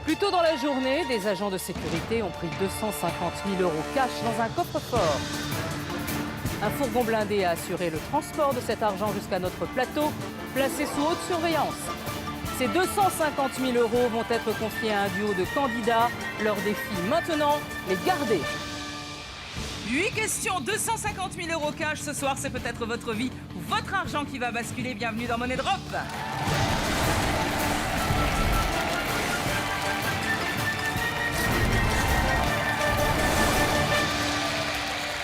Plus tôt dans la journée, des agents de sécurité ont pris 250 000 € cash dans un coffre-fort. Un fourgon blindé a assuré le transport de cet argent jusqu'à notre plateau, placé sous haute surveillance. Ces 250 000 € vont être confiés à un duo de candidats. Leur défi maintenant, les garder. 8 questions, 250 000 € cash. Ce soir, c'est peut-être votre vie ou votre argent qui va basculer. Bienvenue dans Money Drop.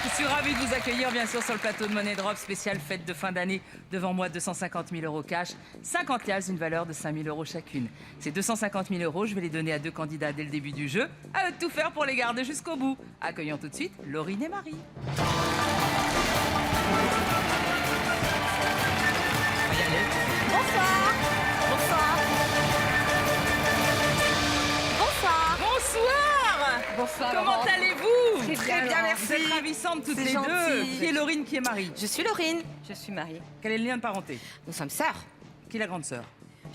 Je suis ravie de vous accueillir, bien sûr, sur le plateau de Money Drop, spécial fête de fin d'année. Devant moi, 250 000 € cash, 50 liasses d'une valeur de 5 000 € chacune. Ces 250 000 €, je vais les donner à 2 candidats dès le début du jeu. À eux de tout faire pour les garder jusqu'au bout. Accueillons tout de suite Laurine et Marie. On va y aller. Bonsoir. Bonsoir. Bonsoir. Bonsoir. Bonsoir. Comment Laurent. allez-vous? Très bien, merci. Vous êtes ravissantes toutes C'est les gentil. deux. Qui est Laurine, qui est Marie? Je suis Laurine. Je suis Marie. Quel est le lien de parenté? Nous sommes sœurs. Qui est la grande sœur?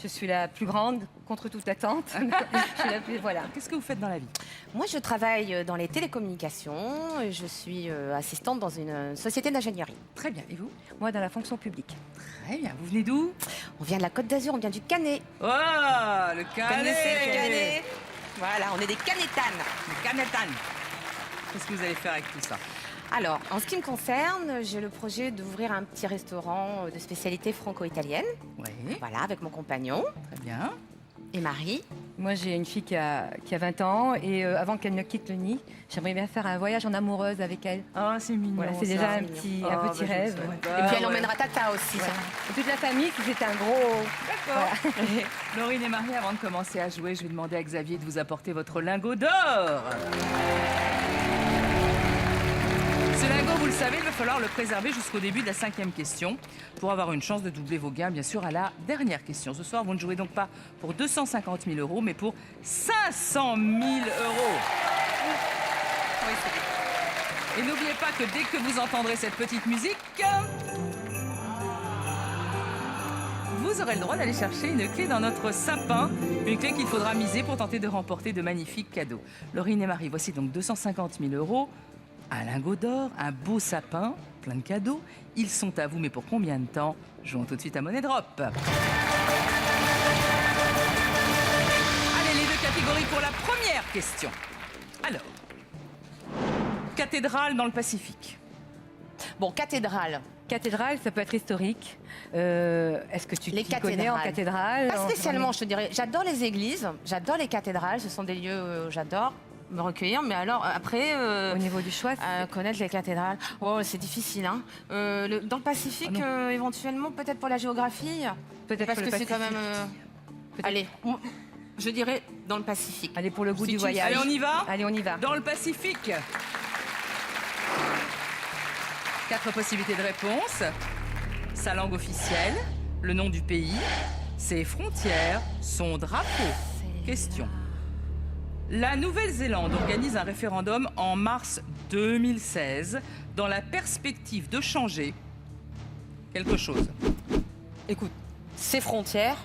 Je suis la plus grande, contre toute attente. Je suis la plus, voilà. Qu'est-ce que vous faites dans la vie? Moi, je travaille dans les télécommunications. Je suis assistante dans une société d'ingénierie. Très bien. Et vous? Moi, dans la fonction publique. Très bien. Vous venez d'où? On vient de la Côte d'Azur, on vient du Canet. Oh, le Vous connaissez le Canet. Canet? Voilà, on est des Canétanes. Le Canetan. Qu'est-ce que vous allez faire avec tout ça? Alors, en ce qui me concerne, j'ai le projet d'ouvrir un petit restaurant de spécialité franco-italienne. Oui. Voilà, avec mon compagnon Très bien. et Marie. Moi, j'ai une fille qui a 20 ans et avant qu'elle ne quitte le nid, j'aimerais bien faire un voyage en amoureuse avec elle. Oh, c'est mignon. Voilà, c'est ça. déjà un mignon. petit, Oh, un bah, petit je vous rêve. souhaite. Ouais. Et puis, elle ouais. emmènera Tata aussi. Voilà. Et toute la famille, c'est un gros... D'accord. Laurine et Marie, avant de commencer à jouer, je vais demander à Xavier de vous apporter votre lingot d'or. Ce lingot, vous le savez, il va falloir le préserver jusqu'au début de la 5e question pour avoir une chance de doubler vos gains, bien sûr, à la dernière question. Ce soir, vous ne jouez donc pas pour 250 000 €, mais pour 500 000 €. Et n'oubliez pas que dès que vous entendrez cette petite musique, vous aurez le droit d'aller chercher une clé dans notre sapin, une clé qu'il faudra miser pour tenter de remporter de magnifiques cadeaux. Laurine et Marie, voici donc 250 000 €, un lingot d'or, un beau sapin, plein de cadeaux. Ils sont à vous, mais pour combien de temps? Jouons tout de suite à Money Drop. Allez, les 2 catégories pour la première question. Alors, cathédrale dans le Pacifique. Bon, cathédrale. Cathédrale, ça peut être historique. Est-ce que tu Les t'y connais en cathédrale? Pas spécialement, je te dirais. J'adore les églises, j'adore les cathédrales. Ce sont des lieux où j'adore me recueillir. Mais alors, après, Au niveau du choix, connaître les cathédrales, oh, c'est difficile. Hein. Dans le Pacifique, Ah non. éventuellement, peut-être pour la géographie. peut-être Parce pour que le c'est quand même... Pacifique. Peut-être. Allez, je dirais dans le Pacifique. Allez, pour le goût Si du tu- voyage. Allez, on y va? Allez, on y va. Dans le Pacifique. 4 possibilités de réponse. Sa langue officielle, le nom du pays, ses frontières, son drapeau. Question. La Nouvelle-Zélande organise un référendum en mars 2016 dans la perspective de changer quelque chose. Écoute, ces frontières...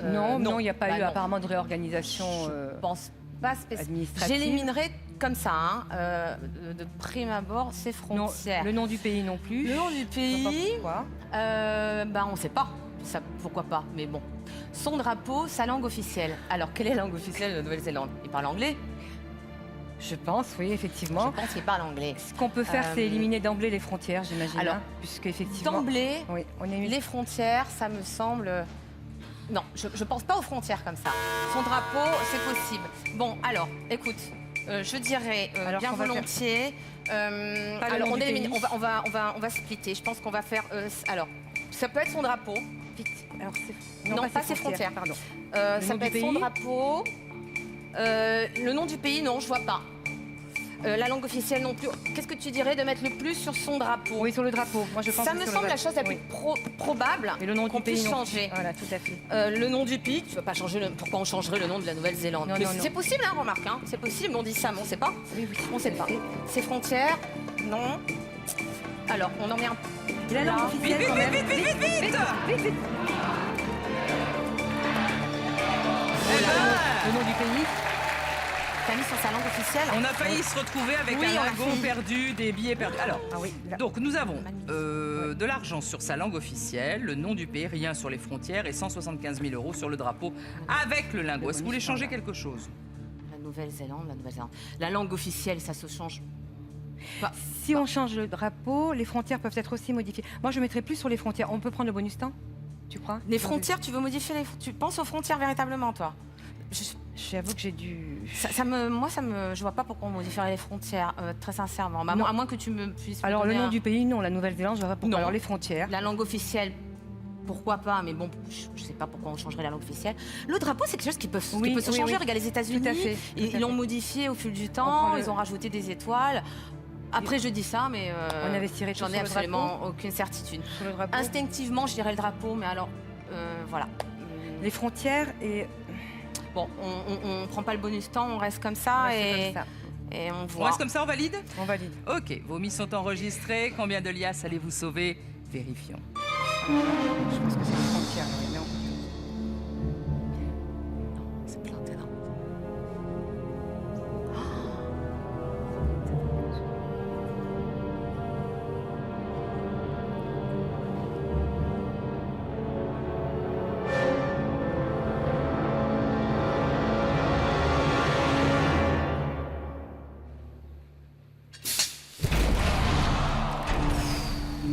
Non, il n'y a pas Bah eu non. apparemment de réorganisation. Je pense pas spécialement. administrative. J'éliminerai comme ça, hein, de prime abord, ces Non, frontières. le nom du pays non plus. Le nom du Je sais pas pays, pourquoi. on ne sait pas. Ça, pourquoi pas, mais bon. Son drapeau, sa langue officielle. Alors, quelle est la langue officielle de Nouvelle-Zélande? Il parle anglais? Je pense, oui, Je effectivement. pense qu'il parle anglais. Ce qu'on peut faire, c'est Euh, éliminer d'emblée les frontières, j'imagine. alors, puisque effectivement. D'emblée, Oui, on a eu. les frontières, ça me semble... Non, je pense pas aux frontières comme ça. Son drapeau, c'est possible. Bon, alors, écoute, je dirais Alors, bien qu'on va faire- volontiers. Pas le Alors, nom on du élimine, pays. on va splitter. Je pense qu'on va faire. Alors, ça peut être son drapeau. Alors, Non, pas ses frontières. Pardon. Ça nom peut du être son pays drapeau. Le nom du pays, non, je vois pas. La langue officielle non plus. Qu'est-ce que tu dirais de mettre le plus sur son drapeau? Oui, sur le drapeau. Moi, je pense Ça que me sur semble le la chose la plus drapeau. probable Et le nom qu'on du pays puisse non plus. changer. Voilà, tout à fait. Le nom du pays, tu vas pas changer pourquoi on changerait le nom de la Nouvelle-Zélande? Non, Mais non, c'est non. possible, hein, remarque, hein. C'est possible, on dit ça, mais on sait pas. Oui, oui. On sait pas. Ses frontières, non. Alors, on en met un. Et la langue Vite, officielle, quand même. vite Vite, vite. Eh ben, Le nom du pays? T'as mis sur sa langue officielle. On a failli se retrouver avec Oui, un on a lingot failli. perdu, des billets perdus. Alors, Ah oui. Là. donc nous avons de l'argent sur sa langue officielle, le nom du pays, rien sur les frontières et 175 000 € sur le drapeau avec le lingot. Est-ce que vous voulez changer quelque chose? La Nouvelle-Zélande. La langue officielle, ça se change. Si on change le drapeau, les frontières peuvent être aussi modifiées. Moi, je mettrais plus sur les frontières. On peut prendre le bonus temps, tu crois? Les frontières, tu veux modifier les... Tu penses aux frontières véritablement, toi? J'avoue que j'ai dû... Je vois pas pourquoi on modifierait les frontières, très sincèrement. Bah, à moins que tu me puisses. Alors, le donner nom du pays, non. La Nouvelle-Zélande, je vois pas pourquoi. Non. Alors, les frontières. La langue officielle, pourquoi pas, mais bon, je sais pas pourquoi on changerait la langue officielle. Le drapeau, c'est quelque chose qui peut se changer. Regarde, les États-Unis, Tout à fait. ils l'ont modifié au fil du temps, ils ont rajouté des étoiles. Après, je dis ça, mais On investirait j'en tout ai sur le absolument aucune certitude. Sur le drapeau. Instinctivement, je dirais le drapeau, mais alors, voilà. Les frontières et... Bon, on prend pas le bonus temps, on reste comme ça, Ouais, c'est et, comme ça. et on On voit. reste comme ça, on valide? On valide. Ok, vos mises sont enregistrées. Combien de liasses allez-vous sauver? Vérifions. Je pense que c'est les frontières. Oui, non. C'est planté, non.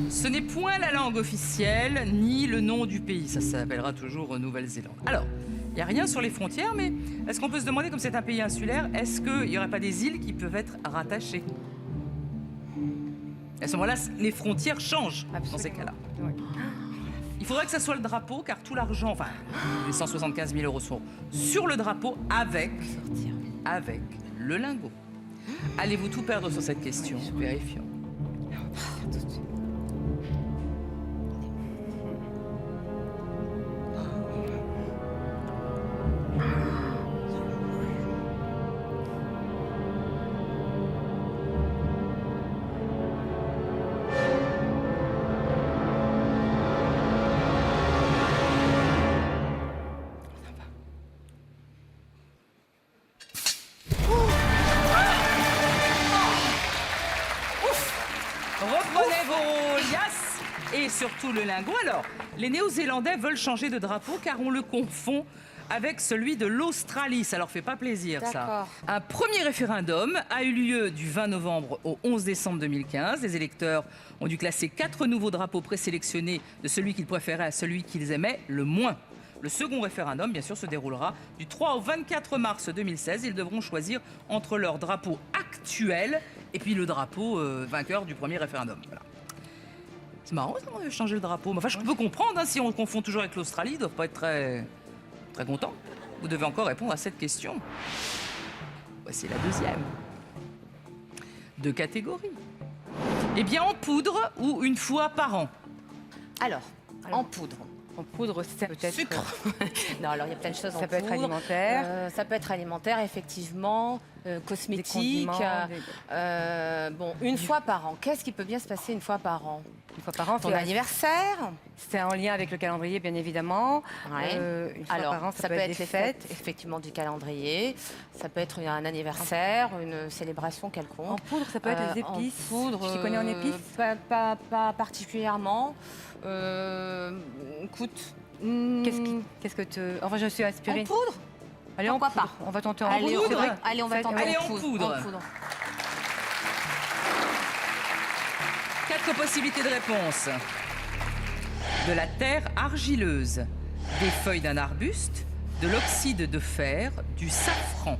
Ce n'est point la langue officielle, ni le nom du pays. Ça s'appellera toujours Nouvelle-Zélande. Alors, il n'y a rien sur les frontières, mais est-ce qu'on peut se demander, comme c'est un pays insulaire, est-ce qu'il n'y aurait pas des îles qui peuvent être rattachées? À ce moment-là, les frontières changent dans ces cas-là. Oui. Il faudrait que ça soit le drapeau, car tout l'argent, enfin, les 175 000 € sont sur le drapeau avec le lingot. Allez-vous tout perdre sur cette question? Vérifions. Reprenez vos liasses et surtout le lingot. Alors, les Néo-Zélandais veulent changer de drapeau car on le confond avec celui de l'Australie. Ça leur fait pas plaisir, ça. D'accord. Un premier référendum a eu lieu du 20 novembre au 11 décembre 2015. Les électeurs ont dû classer 4 nouveaux drapeaux présélectionnés de celui qu'ils préféraient à celui qu'ils aimaient le moins. Le second référendum, bien sûr, se déroulera du 3 au 24 mars 2016. Ils devront choisir entre leur drapeau actuel et puis le drapeau vainqueur du premier référendum. Voilà. C'est marrant, ça, on a changé le drapeau. Mais enfin, je peux comprendre, hein, si on le confond toujours avec l'Australie, ils ne doivent pas être très contents. Vous devez encore répondre à cette question. Voici la deuxième. 2 catégories. Eh bien, en poudre ou une fois par an? Alors, en poudre. En poudre, ça peut être... Sucre. Non, alors il y a plein de choses en Ça peut être poudre. alimentaire. Ça peut être alimentaire, effectivement, cosmétique. condiments, Bon, une fois par an. Qu'est-ce qui peut bien se passer une fois par an? Une fois par an, Ton anniversaire? c'est en lien avec le calendrier, bien évidemment. Ouais. Une fois Alors, par an, ça peut être des les fêtes, effectivement, du calendrier. Ça peut être un anniversaire, une célébration En quelconque. poudre, ça peut être les En épices. poudre, Tu connais en épices? Pas particulièrement. Écoute. Qu'est-ce que tu... Enfin, je suis inspirée. En poudre? Allez, en Pourquoi poudre. On va tenter en Allez, poudre. c'est vrai. Allez, on va tenter Allez, en en poudre. poudre. En poudre. 4 possibilités de réponse. De la terre argileuse, des feuilles d'un arbuste, de l'oxyde de fer, du safran.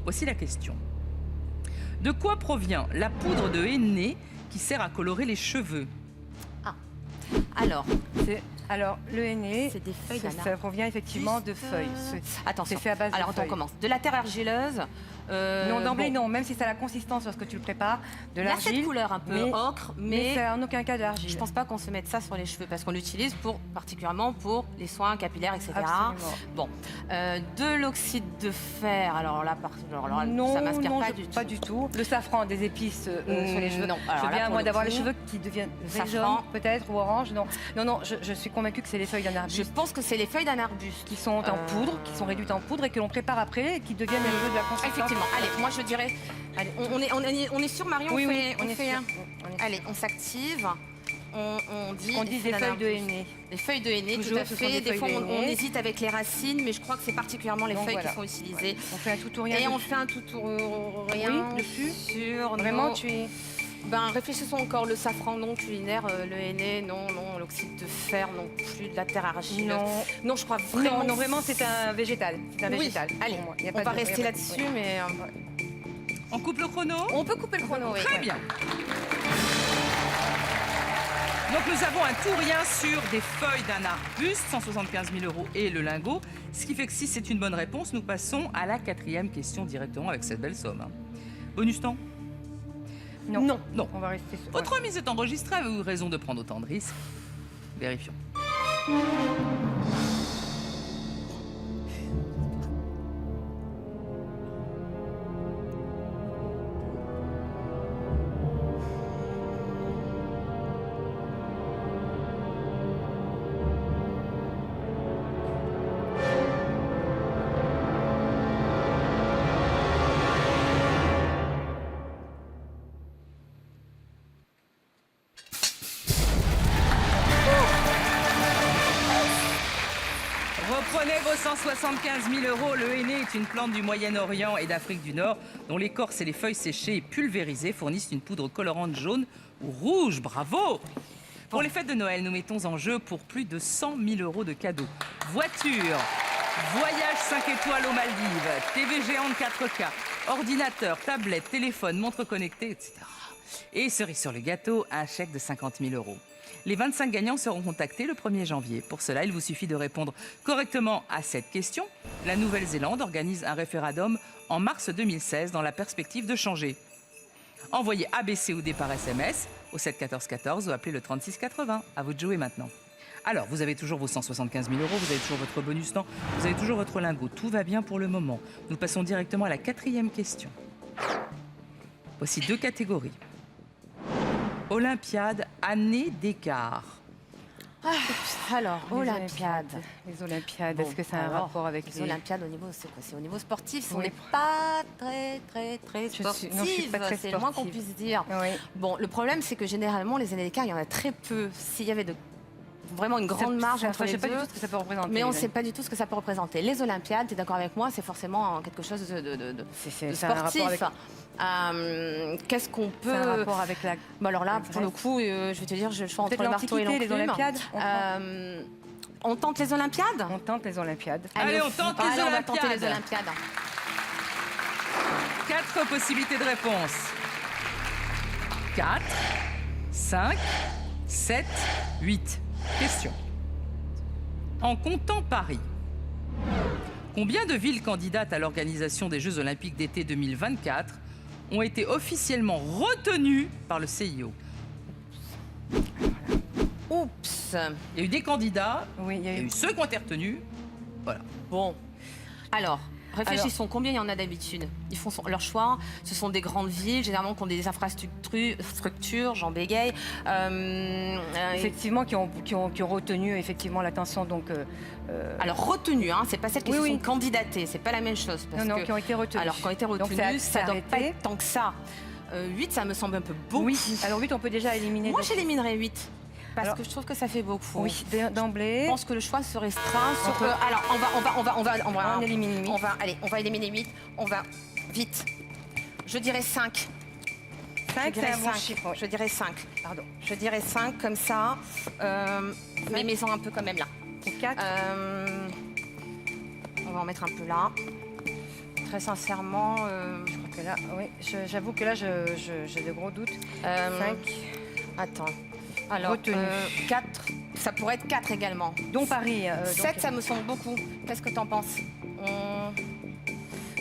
Voici la question. De quoi provient la poudre de henné qui sert à colorer les cheveux? Alors, Alors, le henné, c'est des feuilles ça d'ananas. provient effectivement de feuilles. Attention. C'est fait à base de Alors, on feuilles. commence. De la terre argileuse, Non, d'emblée, bon. non. Même si ça a la consistance lorsque tu le prépares, de Il y a cette l'argile. couleur un peu mais- ocre, Mais mais c'est en aucun cas de l'argile. je pense pas qu'on se mette ça sur les cheveux parce qu'on l'utilise particulièrement pour les soins capillaires, etc. Absolument. Bon, de l'oxyde de fer. Alors là, Non, ça m'inspire non, pas du tout. pas du tout. Le safran, des épices sur les cheveux. Non, alors Je là, viens pour moi le d'avoir les coup, cheveux qui deviennent safran. jaune, peut-être, ou orange. Non, non, je suis convaincue que c'est les feuilles d'un Je arbuste pense que c'est les feuilles d'un arbuste. qui sont en poudre, qui sont réduites en poudre et que l'on prépare après et qui deviennent un peu de la consistance. Effectivement. Allez, moi je dirais. Allez, on est sûr, Marion. Oui, on oui, fait, on est fait sûr. un. Allez, on s'active. On dit. On dit des d'un feuilles de arbuste. henné. Des feuilles de henné, tout Toujours, à ce sont fait. des Des fois, feuilles de on henné. hésite avec les racines, mais je crois que c'est particulièrement les Donc, feuilles voilà. qui sont utilisées. On fait un tout ou rien. Et on dessus. fait un tout ou rien Oui, dessus. sur Vraiment, nos- tu es. Ben, réfléchissons encore. Le safran, non. Culinaire, le henné, non. L'oxyde de fer, non plus. De la terre arachide. Non. Non, je crois vraiment. Non, vraiment, c'est un végétal. C'est un Oui. végétal. Allez, pour moi. Il y a on pas va de- rester il y a pas de- là-dessus, oui. mais On coupe le chrono. on peut couper le chrono. Oui. Très bien. Donc nous avons un tout rien sur des feuilles d'un arbuste, 175 000 € et le lingot. Ce qui fait que si c'est une bonne réponse, nous passons à la 4e question directement avec cette belle somme. Bonus temps. Non. Non. Non. On va rester sur. Votre remise est enregistrée. Avez-vous raison de prendre autant de risques? Vérifions. Reprenez vos 175 000 €. Le henné est une plante du Moyen-Orient et d'Afrique du Nord dont l'écorce et les feuilles séchées et pulvérisées fournissent une poudre colorante jaune ou rouge. Bravo! Pour les fêtes de Noël, nous mettons en jeu pour plus de 100 000 € de cadeaux. Voiture, voyage 5 étoiles aux Maldives, TV géante 4K, ordinateur, tablette, téléphone, montre connectée, etc. Et cerise sur le gâteau, un chèque de 50 000 €. Les 25 gagnants seront contactés le 1er janvier. Pour cela, il vous suffit de répondre correctement à cette question. La Nouvelle-Zélande organise un référendum en mars 2016 dans la perspective de changer. Envoyez ABC ou D par SMS au 7 14 14 ou appelez le 36 80. À vous de jouer maintenant. Alors, vous avez toujours vos 175 000 €, vous avez toujours votre bonus temps, vous avez toujours votre lingot. Tout va bien pour le moment. Nous passons directement à la 4e question. Voici 2 catégories. Olympiade, année d'écart. Alors, Les Olympiade. Les Olympiades, Bon, est-ce que ça a un alors, rapport avec les Olympiades au niveau, c'est quoi? C'est au niveau sportif. On Oui. n'est pas très sportif. non, je suis pas très C'est le moins qu'on sportive. puisse dire. Oui. Bon, le problème, c'est que généralement, les années d'écart, il y en a très peu. S'il y avait vraiment une grande marge entre Je les sais pas deux. du tout ce que ça peut représenter. Mais on ne sait pas du tout ce que ça peut représenter. Les Olympiades, tu es d'accord avec moi, c'est forcément quelque chose de C'est un rapport sportif. avec- Qu'est-ce qu'on peut... C'est un rapport avec la. Bah alors là, la pour le Grèce. coup, je vais te dire, je choisis Peut-être entre le marteau et l'Antiquité, les l'enclume. Olympiades. On tente les Olympiades? On tente les Olympiades. Allez, on tente les Allez, on va tenter les Olympiades. Olympiades. 4 possibilités de réponse. 4, 5, 7, 8. Question. En comptant Paris, combien de villes candidates à l'organisation des Jeux Olympiques d'été 2024 ont été officiellement retenues par le CIO? Oups. Il y a eu des candidats, Oui, il y il a y a eu. eu ceux qui ont été retenus. Voilà. Bon. Alors, réfléchissons, combien il y en a d'habitude? Ils font leur choix. Ce sont des grandes villes, généralement, qui ont des infrastructures, j'en bégaye. Effectivement, qui ont retenu effectivement l'attention. Donc, Alors, retenues, hein, c'est pas celles qui Oui, se oui. sont candidatées, c'est pas la même chose. Parce non, que, qui ont été retenus. alors, qui ont été Donc, retenues, c'est ça doit pas arrêté. être tant que ça. 8, ça me semble un peu beaucoup. Oui, alors 8, on peut déjà éliminer. Moi, donc- j'éliminerais 8. Parce Alors- que je trouve que ça fait beaucoup. Oui, d'emblée. Je pense que le choix se restreint sur. Entre- Alors, On élimine 8. on va éliminer 8. On va vite. Je dirais 5. 5, Je c'est dirais un bon 5. chiffre. Je dirais 5. Pardon. Je dirais 5 comme ça. Mais mets-en un peu quand même là. Pour 4. On va en mettre un peu là. Très sincèrement. Que là, oui, j'avoue que là, j'ai de gros doutes. 5. Attends. Alors, Retenu. 4. Ça pourrait être 4 également. Dont Paris. 7, ça me semble beaucoup. Qu'est-ce que t'en penses?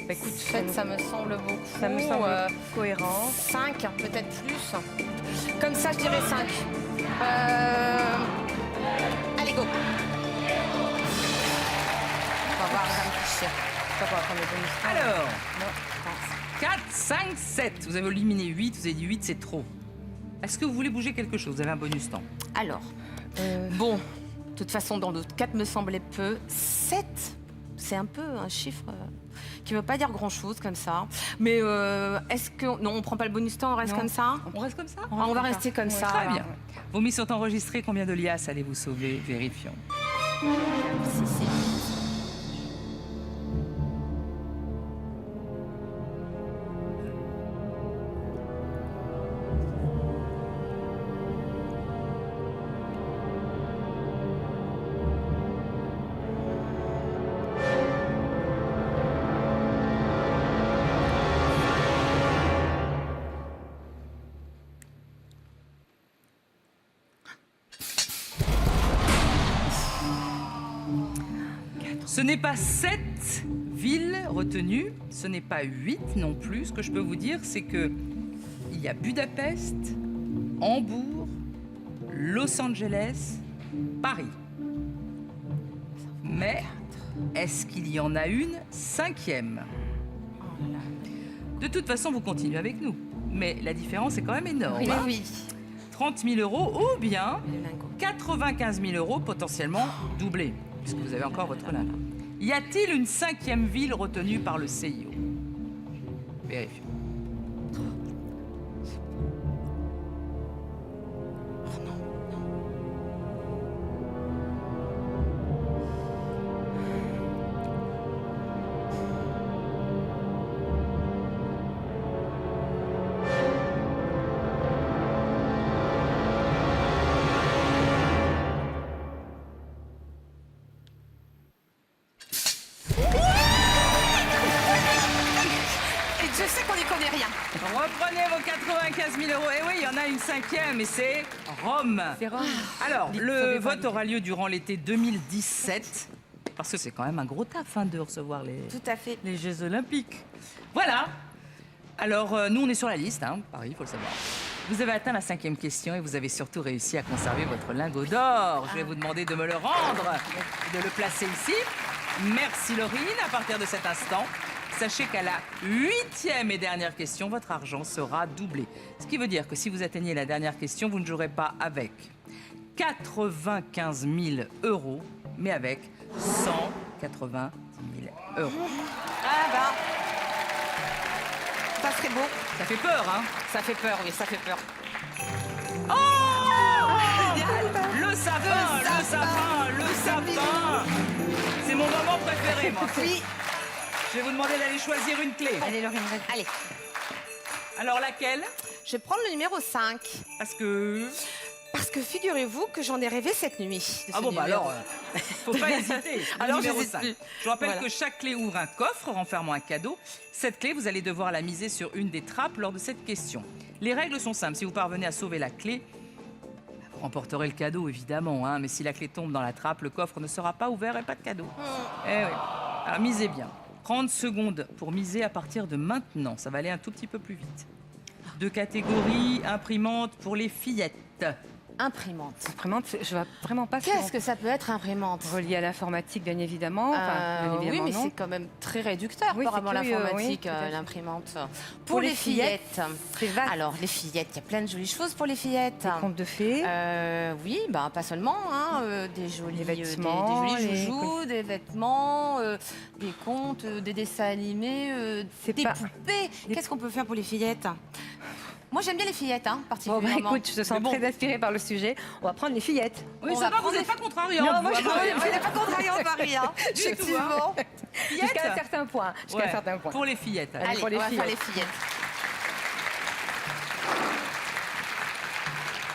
Bah, écoute, 7, ça me semble beaucoup. ça me semble cohérent. 5, peut-être plus. Comme ça, je dirais 5. Allez, go. On va voir, on va réfléchir. Pas pour prendre le bonus. Alors, Non, je pense. 4, 5, 7. Vous avez éliminé 8, vous avez dit 8, c'est trop. Est-ce que vous voulez bouger quelque chose? Vous avez un bonus temps. Alors, bon, de toute façon, dans l'autre 4 me semblait peu. 7, c'est un peu un chiffre qui ne veut pas dire grand-chose comme ça. Mais est-ce que... Non, on prend pas le bonus temps, on reste Non. comme ça? On reste comme ça? On va rester comme ça. Très alors. bien. Vos mises sont enregistrées. Combien de liasses allez-vous sauver? Vérifions. Si. Ce n'est pas 7 villes retenues, ce n'est pas 8 non plus. Ce que je peux vous dire, c'est que il y a Budapest, Hambourg, Los Angeles, Paris. Mais est-ce qu'il y en a une 5e? De toute façon, vous continuez avec nous. Mais la différence est quand même énorme. Oui, hein. oui. 30 000 euros ou bien Le lingot. 95 000 euros potentiellement doublés, puisque vous avez encore votre lingot. Y a-t-il une 5e ville retenue par le CIO? Vérifions. Et je sais qu'on n'y connaît rien. Reprenez vos 95 000 euros. Et oui, il y en a une 5e et c'est Rome. C'est Rome. Alors, Vite, le sauvez-moi, vote vite. aura lieu durant l'été 2017, parce que c'est quand même un gros taf de recevoir Tout à fait. les Jeux Olympiques. Voilà. Alors, nous, on est sur la liste, Paris, il faut le savoir. Vous avez atteint la 5e question et vous avez surtout réussi à conserver votre lingot d'or. Je vais vous demander de me le rendre et de le placer ici. Merci, Laurine. À partir de cet instant, sachez qu'à la 8e et dernière question, votre argent sera doublé. Ce qui veut dire que si vous atteignez la dernière question, vous ne jouerez pas avec 95 000 euros, mais avec 190 000 euros. Ah bah. Ça serait beau. Ça fait peur, hein? Ça fait peur, oui, ça fait peur. Le sapin, le sapin, le sapin. C'est mon moment préféré, moi. Oui. Je vais vous demander d'aller choisir une clé. Allez, Laurine, vas-y. Allez, Alors laquelle? je vais prendre le numéro 5. Parce que... Parce que figurez-vous que j'en ai rêvé cette nuit. de Ah ce bon, bah numéro. alors, faut pas hésiter. Le Alors, numéro j'hésite 5. plus. Je vous rappelle Voilà. que chaque clé ouvre un coffre renfermant un cadeau. Cette clé, vous allez devoir la miser sur une des trappes lors de cette question. Les règles sont simples. Si vous parvenez à sauver la clé, vous remporterez le cadeau, évidemment. Mais si la clé tombe dans la trappe, le coffre ne sera pas ouvert et pas de cadeau. Eh oui. Alors, misez bien. 30 secondes pour miser à partir de maintenant. Ça va aller un tout petit peu plus vite. 2 catégories, imprimante pour les fillettes. Imprimante. Imprimante, je vois vraiment pas Qu'est-ce que ça peut être, imprimante? relié à l'informatique, bien évidemment. Enfin, bien Oui, évidemment, mais non. c'est quand même très réducteur Oui, par c'est rapport à curieux, l'informatique, oui, tout à fait. l'imprimante. Pour les fillettes, c'est vaste. Alors, les fillettes, il y a plein de jolies choses pour les fillettes. Contes de fées. Oui, bah, pas seulement, des jolis Les vêtements, des jolis les- joujoux, des vêtements, des contes, des dessins animés, C'est des pas- poupées. Qu'est-ce qu'on peut faire pour les fillettes? Moi, j'aime bien les fillettes, Bon, particulièrement. bah écoute, je te sens Mais bon. très inspirée par le sujet. On va prendre les fillettes. Oui, On ça va va, vous prendre n'êtes pas contrariant. Non, vous, moi, je- ah bah, On n'est pas contrarié en Paris, hein. Du tout, Effectivement. Jusqu'à un certain point. Jusqu'à Ouais, un certain point. Pour les fillettes. Allez, Allez, pour les on va faire les fillettes. fillettes.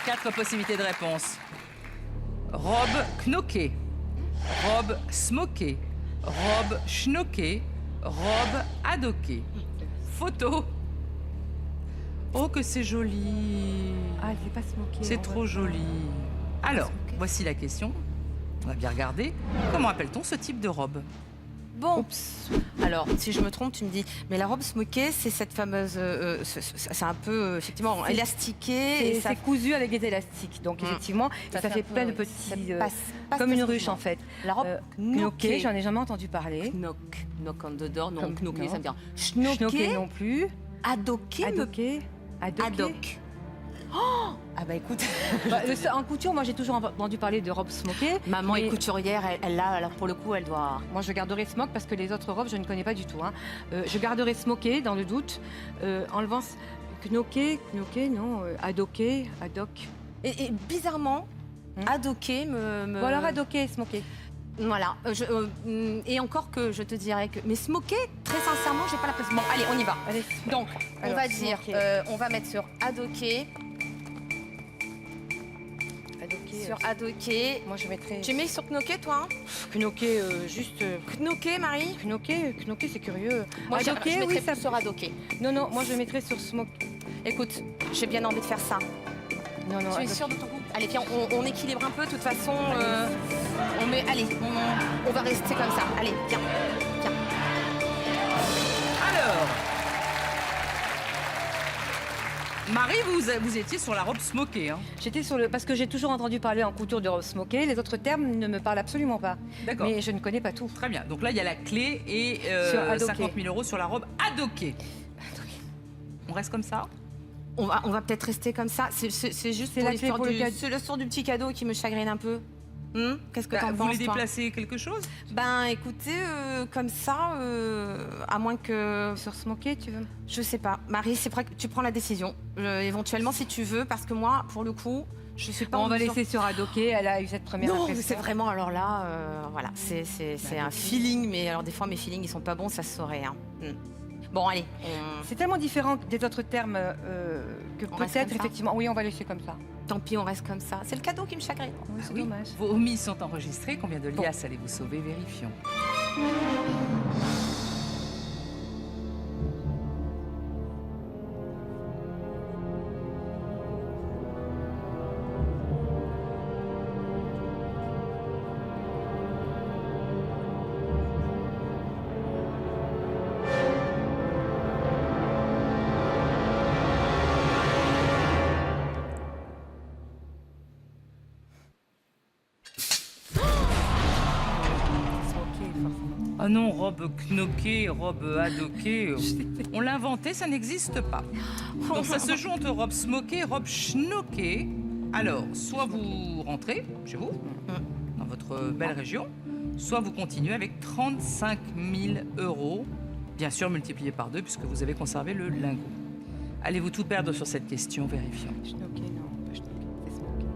4 possibilités de réponse. Robe knoquée, robe smokée, robe schnoquée, robe adoquée. Photo. Oh, que c'est joli. Ah, je vais pas se moquer. C'est on trop va- joli. Alors, voici la question. On va bien regarder. Comment appelle-t-on ce type de robe? Bon, Oups. alors si je me trompe, tu me dis. Mais la robe smokée, c'est cette fameuse. C'est un peu, effectivement, élastiqué. Et ça C'est cousu avec des élastiques. Donc, effectivement, ça fait un plein de peu- petits. ça passe comme une facilement. ruche, en fait. La robe Knocké, j'en ai jamais entendu parler. Knock on the door, non, Comme- knocké, non. ça me dit rien. Schnocké Schnocké, non plus. adoqué, Adoqué. adoc. Oh, ah bah écoute, En couture, moi j'ai toujours entendu parler de robe smokée. maman est Mais- couturière, elle là, alors pour le coup, elle doit. Moi je garderai smoke parce que les autres robes je ne connais pas du tout. Hein. Je garderai smoké dans le doute. Enlevant knocké, non, adoqué, adoc. Et bizarrement, adoqué Ou alors adoqué, smoké. Voilà. Et encore que je te dirais que. Mais smoké, très sincèrement, j'ai pas l'impression. Bon, allez, on y va. Allez. Donc, on Alors, va dire, smoké. on va mettre sur adoqué. Adoqué. Sur adoqué. Moi je mettrais Tu mets sur knocké, toi, hein? knocké, juste. Knocké, Marie? Knocké, c'est curieux. Moi, je adoqué, mettrais oui, plus ça. sur adoqué. Non, moi je mettrais sur smoke. Écoute, j'ai bien envie de faire ça. Non, Tu es adoqué. sûre de ton goût? Allez, viens, on équilibre un peu. De toute façon, on met. Allez, on va rester comme ça. Allez, viens. Viens. Alors, Marie, vous étiez sur la robe smokée. Hein. J'étais sur le. Parce que j'ai toujours entendu parler en couture de robe smokée. Les autres termes ne me parlent absolument pas. D'accord. Mais je ne connais pas tout. Très bien. Donc là, il y a la clé et Sur adoqué. 50 000 € sur la robe adoquée. On reste comme ça? On va peut-être rester comme ça. C'est juste C'est pour la clé l'histoire pour le cadeau. c'est l'histoire du petit cadeau qui me chagrine un peu. Qu'est-ce que Bah, t'en vous penses, voulez toi? déplacer quelque chose? Ben, écoutez, comme ça, à moins que... Sur smoké, tu veux? Je sais pas. Marie, c'est vrai que tu prends la décision. Éventuellement, si tu veux, parce que moi, pour le coup, je suis pas Bon, en on va mesure- laisser sur adoqué. Elle a eu cette première Non, mais impression. c'est vraiment, alors là, voilà, c'est un feeling, mais alors des fois, mes feelings, ils sont pas bons, ça se saurait. Hein. Bon, allez. C'est tellement différent des autres termes que On reste peut-être, comme ça effectivement. Oui, on va laisser comme ça. Tant pis, on reste comme ça. C'est le cadeau qui me chagrine. Oui, c'est Oui. dommage. Vos mises sont enregistrées. Combien de liasses allez-vous sauver? Vérifions. Smoké, forcément. Ah non, robe knocké, robe adoquée. On l'a inventé, ça n'existe pas. Donc ça se joue entre robe smokée et robe schnocké. Alors, soit vous rentrez chez vous, dans votre belle région, soit vous continuez avec 35 000 €, bien sûr multiplié par 2 puisque vous avez conservé le lingot. Allez-vous tout perdre sur cette question? Vérifions. Schnocké, non, pas schnocké, c'est smoké.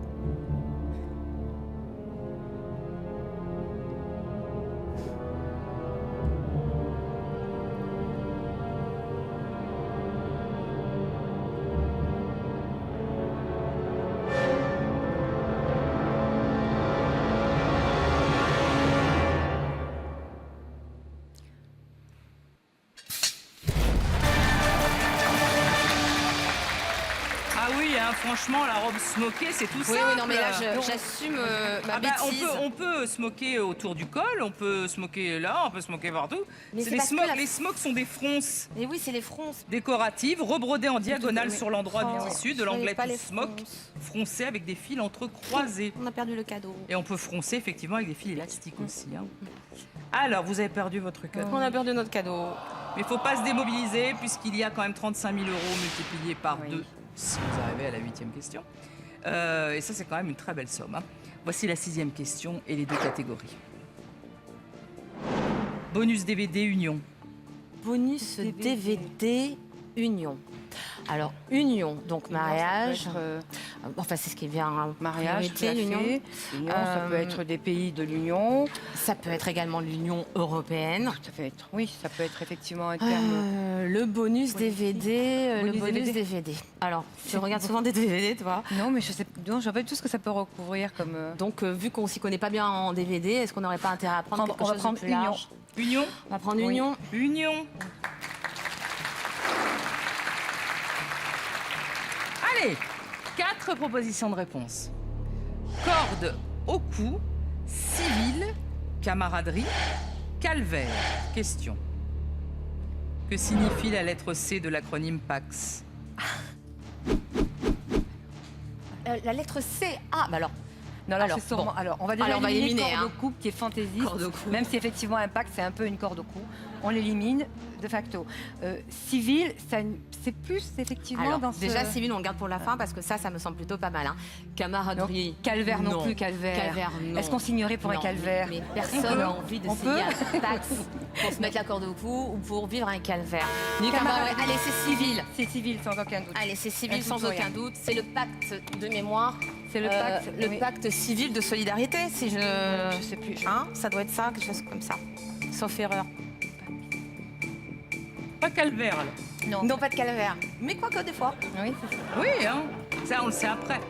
Ah oui, hein, franchement, la robe smokée, c'est tout ça. Oui, non, mais là, j'assume ma Ah bah, bêtise. on peut se moquer autour du col, on peut se moquer là, on peut se moquer partout. Mais C'est c'est parce que la- Les smokes sont des fronces Mais oui, c'est les fronces. décoratives, rebrodées en diagonale sur l'endroit Oh, du tissu, de soyez l'anglais pas to les smoke, fronces. froncé avec des fils entrecroisés. On a perdu le cadeau. Et on peut froncer effectivement avec des fils élastiques aussi. Hein. Alors, vous avez perdu votre cadeau. On a perdu notre cadeau. Mais il ne faut pas se démobiliser puisqu'il y a quand même 35 000 € multipliés par Oui. 2 si vous arrivez à la 8e question. Et ça, c'est quand même une très belle somme. Hein. Voici la 6e question et les 2 catégories. Bonus DVD Union. Bonus DVD Union. Alors, union, donc mariage. Ça peut être, Enfin, c'est ce qui vient en mariage, priorité, l'union. l'union, ça peut être des pays de l'Union. Ça peut être également l'Union européenne. Ça peut être, oui, ça peut être effectivement un terme. Le bonus DVD. Le Bonus bonus DVD. DVD. Alors, tu regardes souvent des DVD, toi. Non, mais je sais, non, je vois pas tout ce que ça peut recouvrir comme. Donc, vu qu'on s'y connaît pas bien en DVD, est-ce qu'on n'aurait pas intérêt à prendre quelque On va chose prendre de plus Union. large? Union. On va prendre Oui. Union. Union. Allez, 4 propositions de réponse. Corde au cou, civil, camaraderie, Calvaire. Question. Que signifie la lettre C de l'acronyme PAX? La lettre C. Ah, bah alors. Non, là, Alors, c'est sûrement. bon. Alors, on va déjà Alors, on va éliminer éliminer, corde hein. au cou, qui est fantaisiste. Corde au cou. Même si effectivement impact, c'est un peu une corde au cou. On l'élimine de facto. Civil, c'est plus effectivement Alors, dans ce... déjà, civil, on le garde pour la fin parce que ça me semble plutôt pas mal. Hein. Camaraderie. Non, calvaire non plus, calvaire. Calvaire, non. Est-ce qu'on signerait pour un Non, calvaire? mais personne n'a envie de On signer peut un Pax pour se mettre la corde au cou ou pour vivre un calvaire. Camaraderie. Allez, c'est civil. C'est civil, sans aucun doute. Allez, c'est civil Un sans citoyen. aucun doute. C'est le pacte de mémoire. C'est le pacte. Oui. Pacte civil de solidarité, si je... Je sais plus. Hein, ça doit être ça, quelque chose comme ça. Sauf erreur. Pas calvaire, alors. Non, pas de calvaire. Mais quoi que des fois. Oui, c'est ça. Oui, hein. Ça, on le sait après.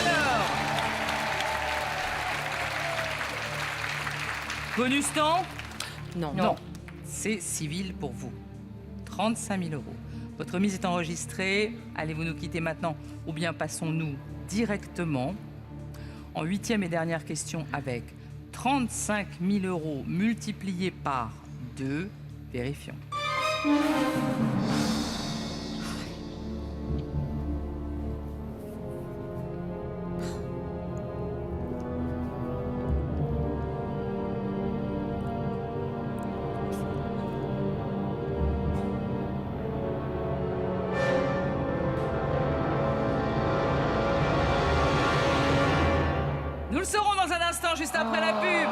Alors. Bonus temps? Non. Non. C'est civil pour vous. 35 000 €. Votre mise est enregistrée. Allez-vous nous quitter maintenant ou bien passons-nous directement en 8e et dernière question avec 35 000 € multipliés par 2. Vérifions. Nous le saurons dans un instant, juste après la pub.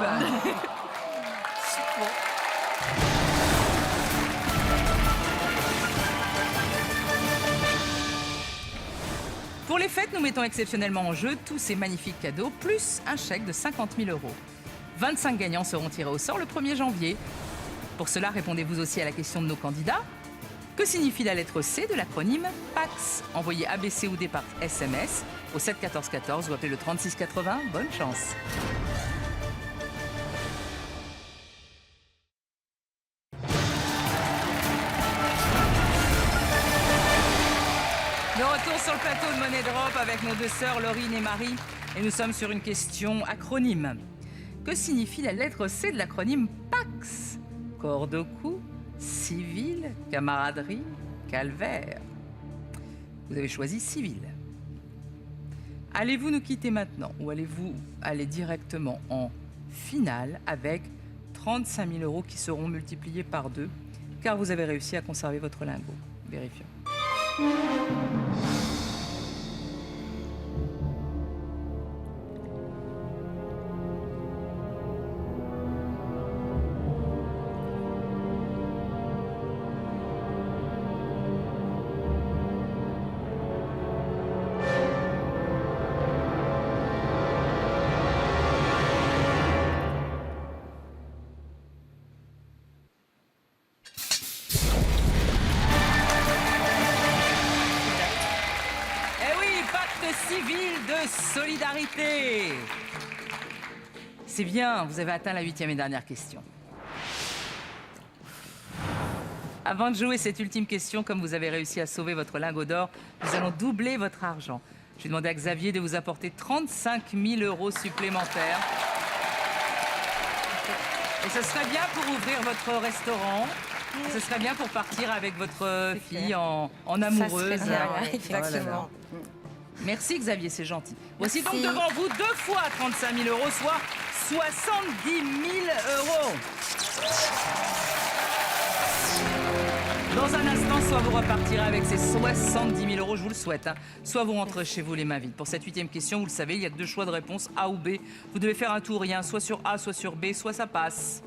Pour les fêtes, nous mettons exceptionnellement en jeu tous ces magnifiques cadeaux, plus un chèque de 50 000 €. 25 gagnants seront tirés au sort le 1er janvier. Pour cela, répondez-vous aussi à la question de nos candidats. Que signifie la lettre C de l'acronyme PAX? Envoyez ABC ou D par SMS au 7 14 14 ou appelez le 36 80. Bonne chance. De retour sur le plateau de Money Drop avec nos deux sœurs Laurine et Marie. Et nous sommes sur une question acronyme. Que signifie la lettre C de l'acronyme PAX? Corde au cou, civil, camaraderie, calvaire. Vous avez choisi civil. Allez-vous nous quitter maintenant ou allez-vous aller directement en finale avec 35 000 € qui seront multipliés par 2 car vous avez réussi à conserver votre lingot? Vérifions. Civil de solidarité. C'est bien, vous avez atteint la 8e et dernière question. Avant de jouer cette ultime question, comme vous avez réussi à sauver votre lingot d'or, nous allons doubler votre argent. Je vais demander à Xavier de vous apporter 35 000 € supplémentaires. Et ce serait bien pour ouvrir votre restaurant. Ce serait bien pour partir avec votre fille en amoureuse. Ça serait bien, Voilà. effectivement. Merci Xavier, c'est gentil. Voici Merci. donc devant vous 2 fois 35 000 €, soit 70 000 €. Dans un instant, soit vous repartirez avec ces 70 000 €, je vous le souhaite, hein. Soit vous rentrez chez vous les mains vides. Pour cette 8e question, vous le savez, il y a 2 choix de réponse, A ou B. Vous devez faire un tout ou rien, soit sur A, soit sur B, soit ça passe.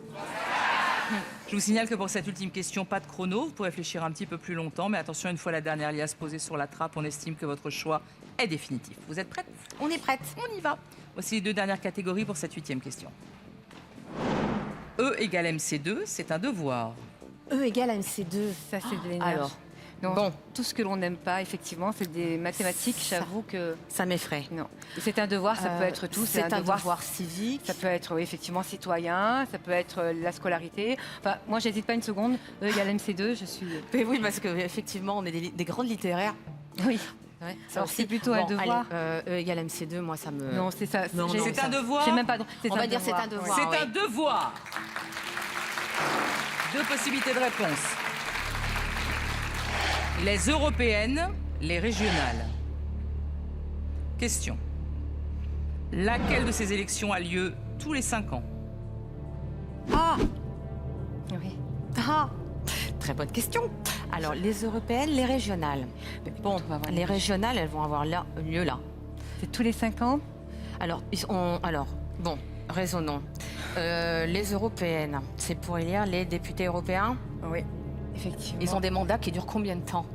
Je vous signale que pour cette ultime question, pas de chrono. Vous pouvez réfléchir un petit peu plus longtemps, mais attention, une fois la dernière liasse posée sur la trappe, on estime que votre choix est définitif. Vous êtes prête? On est prête. On y va. Voici les 2 dernières catégories pour cette 8e question. E égale MC2, c'est un devoir. E égale MC2. Ça, c'est de l'énergie. Alors, Non, Bon. tout ce que l'on n'aime pas, effectivement, c'est des mathématiques. Ça. J'avoue que Ça m'effraie. non. C'est un devoir, ça peut être tout. C'est un devoir civique. Ça peut être oui, effectivement citoyen, ça peut être la scolarité. Enfin, moi, j'hésite pas une seconde. Il y a l'MC2, je suis. Mais oui, parce qu'effectivement, on est des grandes littéraires. Oui. Ouais, Alors, c'est plutôt un devoir. Allez, égale MC2, moi, ça me... Non, c'est ça. Non, non, C'est un devoir. J'ai même pas. On va dire c'est un devoir. C'est ouais. un devoir. 2 possibilités de réponse. Les européennes, les régionales. Question. Laquelle de ces élections a lieu tous les 5 ans? Ah, Oui. ah, très bonne question. Alors, les européennes, les régionales. Bon, on va voir les régionales, elles vont avoir lieu là. C'est tous les 5 ans. Alors, bon, raisonnons. Les européennes, c'est pour élire les députés européens. Oui. Effectivement. Ils ont des mandats qui durent combien de temps?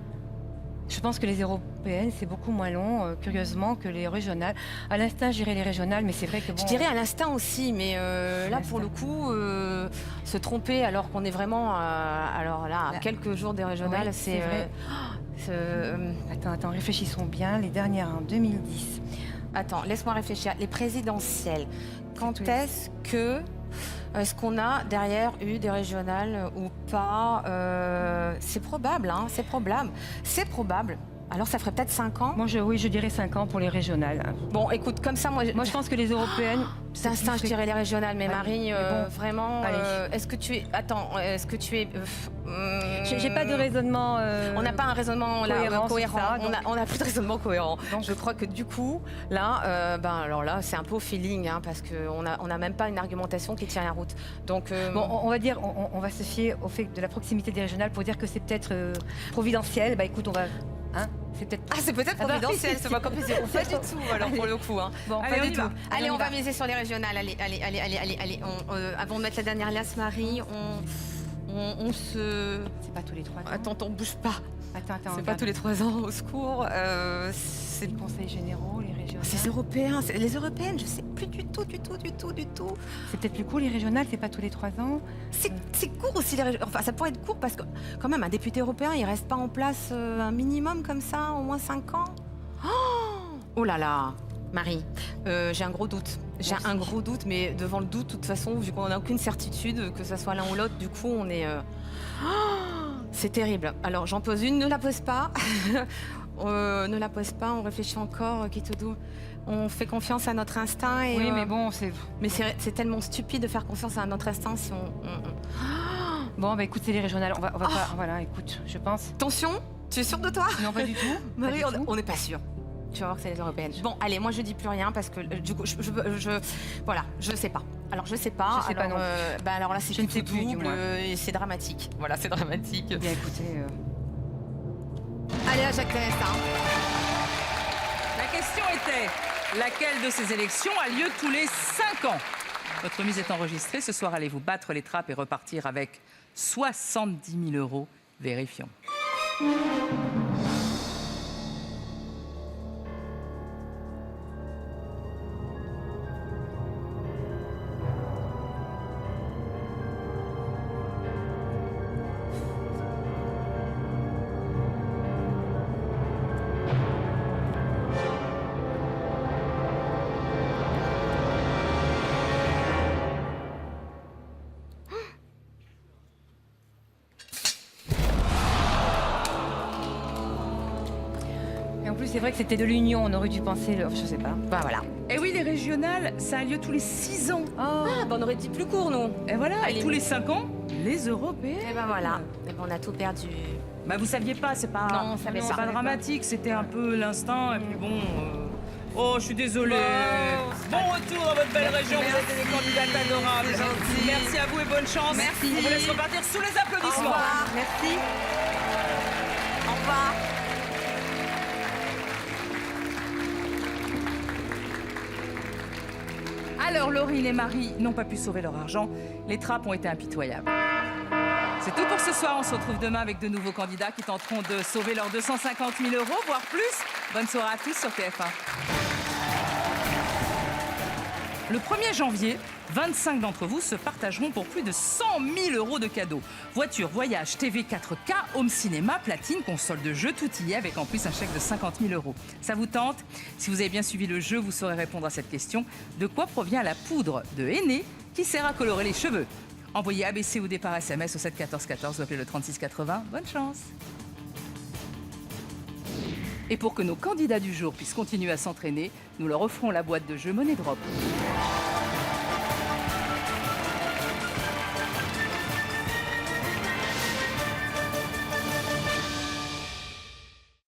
Je pense que les européennes, c'est beaucoup moins long, curieusement, que les régionales. À l'instinct, j'irais les régionales, mais c'est vrai que bon. Je dirais à l'instinct aussi, mais là, pour le coup, se tromper alors qu'on est vraiment alors là, à Là. quelques jours des régionales, Oui, c'est vrai. Attends, réfléchissons bien. Les dernières en 2010. Attends, laisse-moi réfléchir. Les présidentielles, quand tout. est-ce qu'on a derrière eu des régionales ou pas? C'est probable, hein, c'est probable. C'est probable. Alors, ça ferait peut-être 5 ans. Oui, je dirais 5 ans pour les régionales. Bon, écoute, comme ça, moi Je pense que les européennes. c'est instinct, je dirais les régionales, mais Allez, Marie, mais bon, vraiment, allez. est-ce que tu es... Attends, est-ce que tu es... J'ai pas de raisonnement. On n'a pas un raisonnement là, cohérent sur ça, donc. on a plus de raisonnement cohérent. Donc. Je crois que du coup, là, alors là, c'est un peu au feeling, hein, parce qu'on a même pas une argumentation qui tient la route. Donc, Bon, on va dire, on va se fier au fait de la proximité des régionales pour dire que c'est peut-être providentiel. Bah écoute, on va. Hein, c'est peut-être. ah, c'est peut-être Ah bah, providentiel, si, c'est si. pas compliqué. Pas du tout, alors pour le coup. Hein. Bon, Allez, pas on du y tout. va. Allez, on y va miser sur les régionales. Allez. Avant de mettre la dernière liasse, Marie, on se... C'est pas tous les 3 ans. Attends, on bouge pas. Attends, C'est pas regarde. tous les 3 ans, au secours. C'est Les conseils généraux, les régionales. ces Européens, les Européennes, je sais plus du tout. C'est peut-être plus court, les régionales, c'est pas tous les 3 ans. C'est court aussi, les régions. Enfin, ça pourrait être court parce que, quand même, un député européen, il reste pas en place un minimum comme ça, au moins 5 ans. Oh là là, Marie, j'ai un gros doute. J'ai Moi un aussi. gros doute, mais devant le doute, de toute façon, vu qu'on n'a aucune certitude, que ça soit l'un ou l'autre, du coup, on est... c'est terrible. Alors, j'en pose une, ne la pose pas. Ne la pose pas, on réfléchit encore, Kitoudou. On fait confiance à notre instinct. Et, Oui, mais bon, c'est. mais c'est tellement stupide de faire confiance à notre instinct si Bon, bah écoute, c'est les régionales. On va pas. Voilà, écoute, je pense. Attention, tu es sûre de toi? Non, pas du tout. Marie, Pas du tout. on n'est pas sûr. Tu vas voir que c'est les européennes. Bon, allez, moi je dis plus rien parce que du coup, voilà, je sais pas. Alors je sais pas. Je sais pas alors, non alors là, c'est Je ne sais tout plus, du double, moins. et c'est dramatique. Voilà, c'est dramatique. Bien écoutez. Allez, à Jacques Test, hein. La question était, laquelle de ces élections a lieu tous les 5 ans? Votre mise est enregistrée. Ce soir, allez-vous battre les trappes et repartir avec 70 000 €? Vérifions. Et en plus, c'est vrai que c'était de l'union. On aurait dû penser. Je sais pas. Bah voilà. Et oui, les régionales, ça a lieu tous les 6 ans. Oh. Ah, bah on aurait dit plus court, nous. Et voilà, Allez. et tous les 5 ans, les européennes. Et ben voilà. Et ben on a tout perdu. Bah vous saviez pas, c'est pas, Non, on savait c'est pas. pas dramatique, c'était un peu l'instinct et puis bon. Oh, je suis désolée. Bon retour dans votre belle région, vous êtes des candidates adorables. C'est gentil. Merci à vous et bonne chance. Merci. On vous laisse repartir sous les Au applaudissements. revoir. Merci. Au revoir. Alors Laurine et Marie n'ont pas pu sauver leur argent. Les trappes ont été impitoyables. C'est tout pour ce soir. On se retrouve demain avec de nouveaux candidats qui tenteront de sauver leurs 250 000 €, voire plus. Bonne soirée à tous sur TF1. Le 1er janvier, 25 d'entre vous se partageront pour plus de 100 000 euros de cadeaux. Voiture, voyage, TV 4K, home cinéma, platine, console de jeu, tout y est avec en plus un chèque de 50 000 euros. Ça vous tente? Si vous avez bien suivi le jeu, vous saurez répondre à cette question. De quoi provient la poudre de henné qui sert à colorer les cheveux? Envoyez ABC ou D par SMS au 7 14 14 ou appelez le 36 80. Bonne chance! Et pour que nos candidats du jour puissent continuer à s'entraîner, nous leur offrons la boîte de jeu Money Drop.